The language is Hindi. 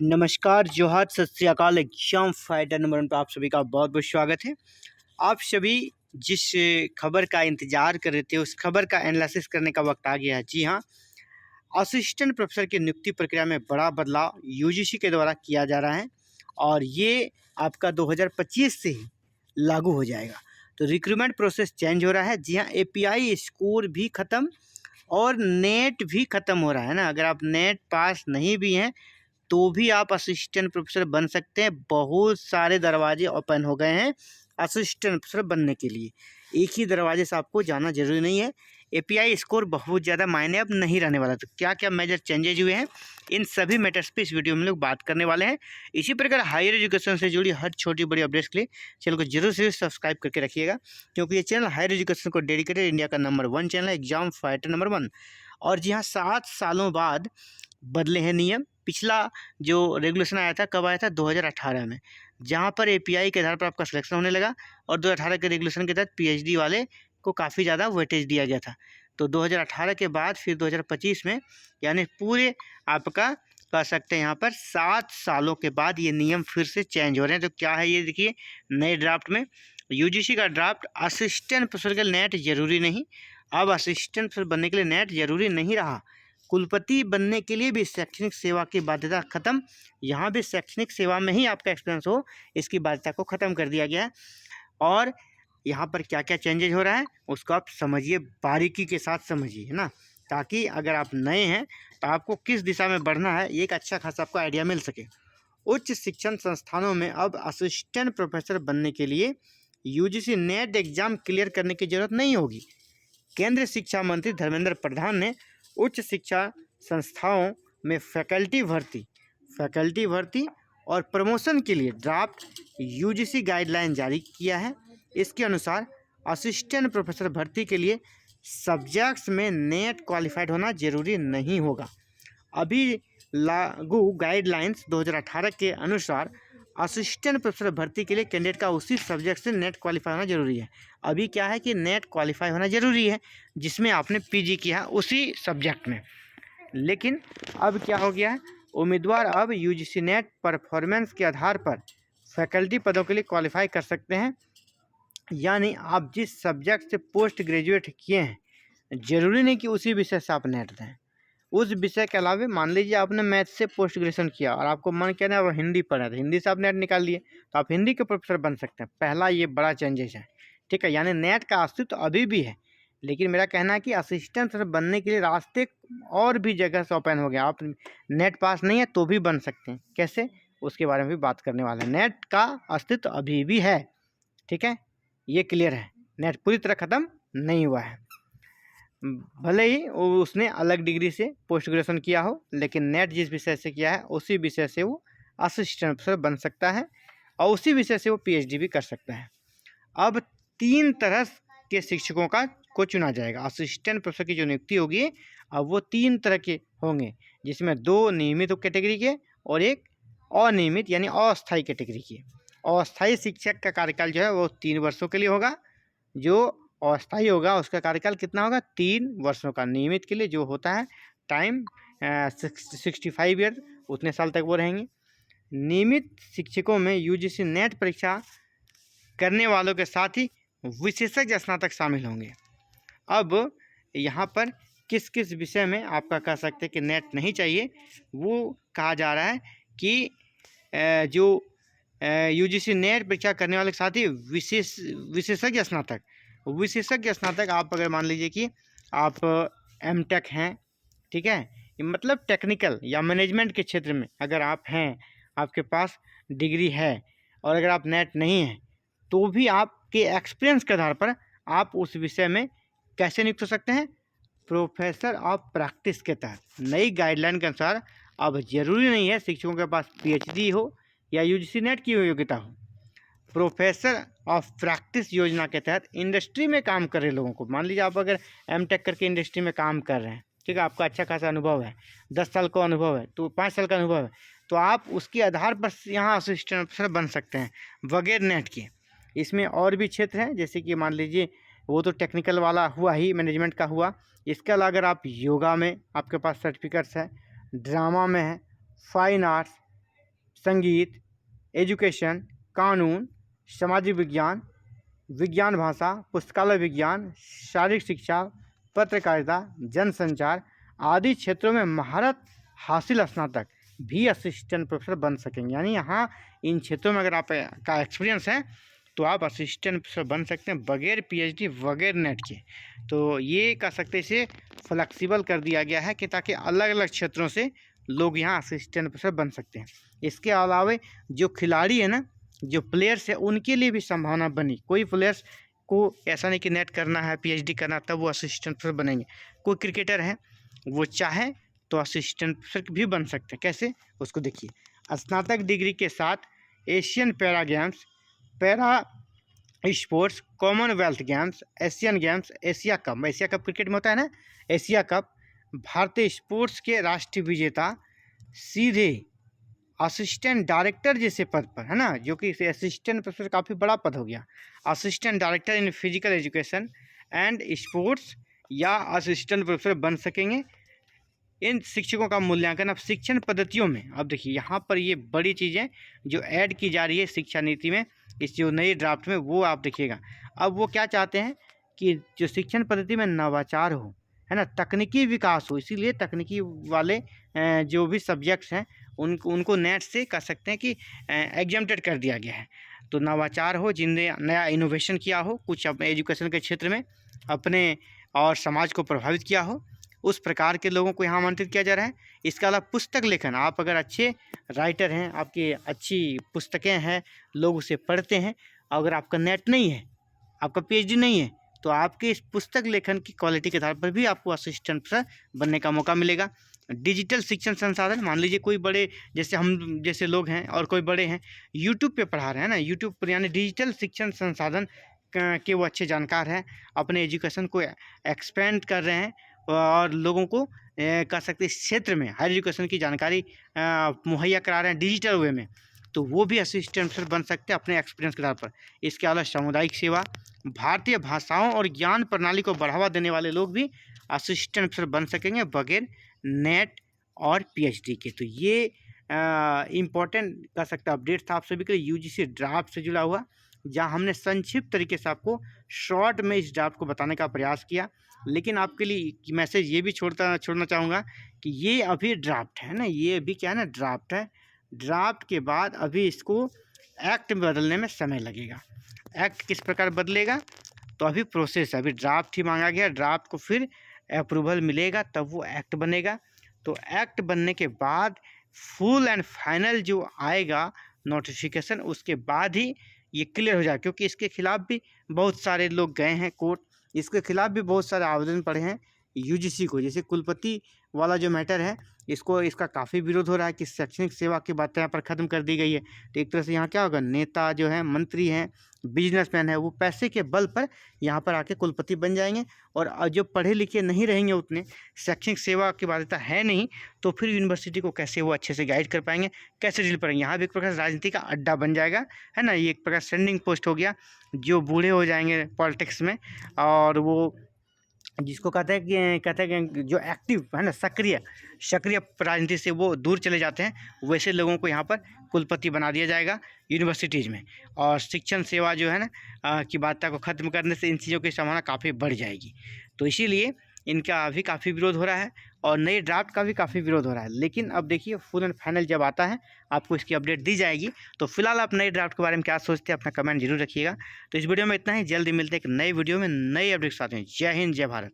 नमस्कार, जोहार, सत श्री अकाल। एग्जाम फाइटर नंबर 1 पर आप सभी का बहुत बहुत स्वागत है। आप सभी जिस खबर का इंतजार कर रहे थे उस खबर का एनालिसिस करने का वक्त आ गया है। जी हाँ, असिस्टेंट प्रोफेसर की नियुक्ति प्रक्रिया में बड़ा बदलाव यूजीसी के द्वारा किया जा रहा है और ये आपका 2025 से ही लागू हो जाएगा। तो रिक्रूटमेंट प्रोसेस चेंज हो रहा है। जी हाँ, एपीआई स्कोर भी ख़त्म और नेट भी ख़त्म हो रहा है ना। अगर आप नेट पास नहीं भी हैं तो भी आप असिस्टेंट प्रोफेसर बन सकते हैं। बहुत सारे दरवाजे ओपन हो गए हैं असिस्टेंट प्रोफेसर बनने के लिए। एक ही दरवाजे से आपको जाना जरूरी नहीं है। एपीआई स्कोर बहुत ज़्यादा मायने अब नहीं रहने वाला। तो क्या क्या मेजर चेंजेज हुए हैं, इन सभी मैटर्स पे इस वीडियो में हम लोग बात करने वाले हैं। इसी प्रकार हायर एजुकेशन से जुड़ी हर छोटी बड़ी अपडेट्स के लिए चैनल को जरूर से सब्सक्राइब करके रखिएगा, क्योंकि ये चैनल हायर एजुकेशन को डेडिकेटेड इंडिया का नंबर 1 चैनल है, एग्जाम फाइटर नंबर 1। और जी हाँ, 7 सालों बाद बदले हैं नियम। पिछला जो रेगुलेशन आया था कब आया था? 2018 में, जहां पर एपीआई के आधार पर आपका सिलेक्शन होने लगा और 2018 के रेगुलेशन के तहत पीएचडी वाले को काफ़ी ज़्यादा वेटेज दिया गया था। तो 2018 के बाद फिर 2025 में, यानी पूरे आपका कह सकते हैं यहाँ पर 7 सालों के बाद ये नियम फिर से चेंज हो रहे हैं। तो क्या है ये देखिए, नए ड्राफ्ट में यूजीसी का ड्राफ्ट, असिस्टेंट प्रोफेसर के लिए नेट जरूरी नहीं। अब असिस्टेंट प्रोफेसर बनने के लिए नेट जरूरी नहीं रहा। कुलपति बनने के लिए भी शैक्षणिक सेवा की बाध्यता खत्म। यहाँ भी शैक्षणिक सेवा में ही आपका एक्सपीरियंस हो, इसकी बाध्यता को ख़त्म कर दिया गया है। और यहाँ पर क्या क्या चेंजेज हो रहा है उसको आप समझिए, बारीकी के साथ समझिए, है ना, ताकि अगर आप नए हैं तो आपको किस दिशा में बढ़ना है एक अच्छा खासा आपको आइडिया मिल सके। उच्च शिक्षण संस्थानों में अब असिस्टेंट प्रोफेसर बनने के लिए यूजीसी नेट एग्जाम क्लियर करने की जरूरत नहीं होगी। केंद्रीय शिक्षा मंत्री धर्मेंद्र प्रधान ने उच्च शिक्षा संस्थाओं में फैकल्टी भर्ती और प्रमोशन के लिए ड्राफ्ट यूजीसी गाइडलाइन जारी किया है। इसके अनुसार असिस्टेंट प्रोफेसर भर्ती के लिए सब्जेक्ट्स में नेट क्वालिफाइड होना जरूरी नहीं होगा। अभी लागू गाइडलाइंस 2018 के अनुसार असिस्टेंट प्रोफेसर भर्ती के लिए कैंडिडेट का उसी सब्जेक्ट से नेट क्वालिफाई होना जरूरी है। अभी क्या है कि नेट क्वालिफाई होना जरूरी है जिसमें आपने पीजी किया उसी सब्जेक्ट में। लेकिन अब क्या हो गया है, उम्मीदवार अब यूजीसी नेट परफॉर्मेंस के आधार पर फैकल्टी पदों के लिए क्वालिफाई कर सकते हैं। यानी आप जिस सब्जेक्ट से पोस्ट ग्रेजुएट किए हैं जरूरी नहीं कि उसी विषय से आप नेट दें। उस विषय के अलावा मान लीजिए आपने मैथ से पोस्ट ग्रेजुएशन किया और आपको मन किया ना वो हिंदी पढ़ा था, हिंदी से आप नेट निकाल लिए तो आप हिंदी के प्रोफेसर बन सकते हैं। पहला ये बड़ा चेंजेस है, ठीक है। यानी नेट का अस्तित्व अभी भी है, लेकिन मेरा कहना है कि असिस्टेंट बनने के लिए रास्ते और भी जगह से ओपन हो गया। आप नेट पास नहीं है तो भी बन सकते हैं। कैसे, उसके बारे में भी बात करने वाले हैं। नेट का अस्तित्व अभी भी है, ठीक है, ये क्लियर है। नेट पूरी तरह ख़त्म नहीं हुआ है। भले ही उसने अलग डिग्री से पोस्ट ग्रेजुएशन किया हो, लेकिन नेट जिस विषय से किया है उसी विषय से वो असिस्टेंट प्रोफेसर बन सकता है और उसी विषय से वो पीएचडी भी कर सकता है। अब 3 तरह के शिक्षकों को चुना जाएगा। असिस्टेंट प्रोफेसर की जो नियुक्ति होगी अब वो 3 तरह के होंगे, जिसमें 2 नियमित कैटेगरी के और एक अनियमित यानी अस्थायी कैटेगरी के। अस्थायी शिक्षक का कार्यकाल जो है वो 3 वर्षों के लिए होगा। जो अस्थायी होगा उसका कार्यकाल कितना होगा? 3 वर्षों का। नियमित के लिए जो होता है टाइम 65 ईयर, उतने साल तक वो रहेंगे। नियमित शिक्षकों में यूजीसी नेट परीक्षा करने वालों के साथ ही विशेषज्ञ स्नातक शामिल होंगे। अब यहाँ पर किस किस विषय में आपका कह सकते हैं कि नेट नहीं चाहिए, वो कहा जा रहा है कि जो यूजीसी नेट परीक्षा करने वाले के साथ ही विशेषज्ञ स्नातक आप अगर मान लीजिए कि आप एमटेक हैं, ठीक है, मतलब टेक्निकल या मैनेजमेंट के क्षेत्र में अगर आप हैं, आपके पास डिग्री है और अगर आप नेट नहीं हैं तो भी आपके एक्सपीरियंस के आधार पर आप उस विषय में कैसे नियुक्त हो सकते हैं? प्रोफेसर ऑफ प्रैक्टिस के तहत। नई गाइडलाइन के अनुसार अब जरूरी नहीं है शिक्षकों के पास पीएचडी हो या यूजीसी नेट की योग्यता हो। प्रोफेसर ऑफ प्रैक्टिस योजना के तहत इंडस्ट्री में काम कर रहे लोगों को, मान लीजिए आप अगर एमटेक करके इंडस्ट्री में काम कर रहे हैं, ठीक है, आपका अच्छा खासा अनुभव है, 10 साल का अनुभव है, तो 5 साल का अनुभव है, तो आप उसके आधार पर यहाँ असिस्टेंट प्रोफेसर बन सकते हैं बगैर नेट के। इसमें और भी क्षेत्र हैं, जैसे कि मान लीजिए वो तो टेक्निकल वाला हुआ ही, मैनेजमेंट का हुआ। इसके अलावा अगर आप योगा में आपके पास सर्टिफिकेट्स है, ड्रामा में है, फाइन आर्ट्स, संगीत, एजुकेशन, कानून, सामाजिक विज्ञान, विज्ञान भाषा, पुस्तकालय विज्ञान, शारीरिक शिक्षा, पत्रकारिता, जनसंचार आदि क्षेत्रों में महारत हासिल स्नातक भी असिस्टेंट प्रोफेसर बन सकेंगे। यानी यहाँ इन क्षेत्रों में अगर आप का एक्सपीरियंस है तो आप असिस्टेंट प्रोफेसर बन सकते हैं बगैर पीएचडी बगैर नेट के। तो ये कह सकते इसे फ्लेक्सिबल कर दिया गया है कि ताकि अलग अलग क्षेत्रों से लोग यहाँ असिस्टेंट प्रोफेसर बन सकते हैं। इसके अलावा जो खिलाड़ी है ना, जो प्लेयर्स है, उनके लिए भी संभावना बनी। कोई प्लेयर्स को ऐसा नहीं कि नेट करना है पीएचडी करना तब वो असिस्टेंट प्रोफेसर बनेंगे। कोई क्रिकेटर है वो चाहे तो असिस्टेंट प्रोफेसर भी बन सकते हैं। कैसे, उसको देखिए। स्नातक डिग्री के साथ Asian para games, para sports, Commonwealth games, Asian games, Asia cup cricket में होता है ना, एशिया कप, भारतीय स्पोर्ट्स के राष्ट्रीय विजेता सीधे असिस्टेंट डायरेक्टर जैसे पद पर, है ना, जो कि असिस्टेंट प्रोफेसर काफ़ी बड़ा पद हो गया। Assistant director in physical education and sports या असिस्टेंट प्रोफेसर बन सकेंगे। इन शिक्षकों का मूल्यांकन अब शिक्षण पद्धतियों में, अब देखिए यहाँ पर ये बड़ी चीज़ें जो ऐड की जा रही है शिक्षा नीति में, इस जो नई ड्राफ्ट में, वो आप देखिएगा। अब वो क्या चाहते हैं कि जो शिक्षण पद्धति में नवाचार हो, है ना, तकनीकी विकास हो, इसीलिए तकनीकी वाले जो भी सब्जेक्ट्स हैं उनको नेट से कह सकते हैं कि एग्जम्प्टेड कर दिया गया है। तो नवाचार हो, जिनने नया इनोवेशन किया हो, कुछ अपने एजुकेशन के क्षेत्र में अपने और समाज को प्रभावित किया हो, उस प्रकार के लोगों को यहाँ आमंत्रित किया जा रहा है। इसके अलावा पुस्तक लेखन, आप अगर अच्छे राइटर हैं, आपकी अच्छी पुस्तकें हैं, लोग उसे पढ़ते हैं, अगर आपका नेट नहीं है, आपका पीएचडी नहीं है, तो आपके इस पुस्तक लेखन की क्वालिटी के आधार पर भी आपको असिस्टेंट प्रोफेसर बनने का मौका मिलेगा। डिजिटल शिक्षण संसाधन, मान लीजिए कोई बड़े जैसे हम जैसे लोग हैं और कोई बड़े हैं यूट्यूब पे पढ़ा रहे हैं ना, यूट्यूब पर, यानी डिजिटल शिक्षण संसाधन के वो अच्छे जानकार हैं, अपने एजुकेशन को एक्सपेंड कर रहे हैं और लोगों को कह सकते इस क्षेत्र में हायर एजुकेशन की जानकारी मुहैया करा रहे हैं डिजिटल वे में, तो वो भी असिस्टेंट प्रोफेसर बन सकते हैं अपने एक्सपीरियंस के आधार पर। इसके अलावा सामुदायिक सेवा, भारतीय भाषाओं और ज्ञान प्रणाली को बढ़ावा देने वाले लोग भी असिस्टेंट प्रोफेसर बन सकेंगे बगैर नेट और पीएचडी के। तो ये इम्पोर्टेंट कह सकते अपडेट था आप सभी के लिए यूजीसी ड्राफ्ट से जुड़ा हुआ, जहां हमने संक्षिप्त तरीके से आपको शॉर्ट में इस ड्राफ्ट को बताने का प्रयास किया। लेकिन आपके लिए मैसेज ये भी छोड़ना चाहूँगा कि ये अभी ड्राफ्ट है ना, ये अभी क्या है ना, ड्राफ्ट है। ड्राफ्ट के बाद अभी इसको एक्ट में बदलने में समय लगेगा। एक्ट किस प्रकार बदलेगा, तो अभी प्रोसेस है, अभी ड्राफ्ट ही मांगा गया, ड्राफ्ट को फिर अप्रूवल मिलेगा तब वो एक्ट बनेगा। तो एक्ट बनने के बाद फुल एंड फाइनल जो आएगा नोटिफिकेशन, उसके बाद ही ये क्लियर हो जाए, क्योंकि इसके खिलाफ भी बहुत सारे लोग गए हैं कोर्ट, इसके खिलाफ भी बहुत सारे आवेदन पड़े हैं यूजीसी को। जैसे कुलपति वाला जो मैटर है, इसका काफ़ी विरोध हो रहा है कि शैक्षणिक सेवा की बातें यहाँ पर ख़त्म कर दी गई है। तो एक तरह से यहाँ क्या होगा, नेता जो है, मंत्री हैं, बिजनेसमैन है, वो पैसे के बल पर यहाँ पर आके कुलपति बन जाएंगे, और जो पढ़े लिखे नहीं रहेंगे, उतने शैक्षणिक सेवा की बाध्यता है नहीं, तो फिर यूनिवर्सिटी को कैसे वो अच्छे से गाइड कर पाएंगे, कैसे डील करेंगे। यहाँ भी एक प्रकार से राजनीति का अड्डा बन जाएगा, है ना, ये एक प्रकार ट्रेंडिंग पोस्ट हो गया। जो बूढ़े हो जाएंगे पॉलिटिक्स में, और वो जिसको कहते हैं कि जो एक्टिव है ना, सक्रिय राजनीति से वो दूर चले जाते हैं, वैसे लोगों को यहाँ पर कुलपति बना दिया जाएगा यूनिवर्सिटीज़ में। और शिक्षण सेवा जो है ना की बाध्यता को ख़त्म करने से इन चीज़ों की संभावना काफ़ी बढ़ जाएगी। तो इसीलिए इनका अभी काफ़ी विरोध हो रहा है और नए ड्राफ्ट का भी काफ़ी विरोध हो रहा है। लेकिन अब देखिए फुल एंड फाइनल जब आता है आपको इसकी अपडेट दी जाएगी। तो फिलहाल आप नए ड्राफ्ट के बारे में क्या सोचते हैं, अपना कमेंट जरूर रखिएगा। तो इस वीडियो में इतना ही, जल्दी मिलते हैं एक नई वीडियो में नई अपडेट के साथ में। जय हिंद, जय भारत।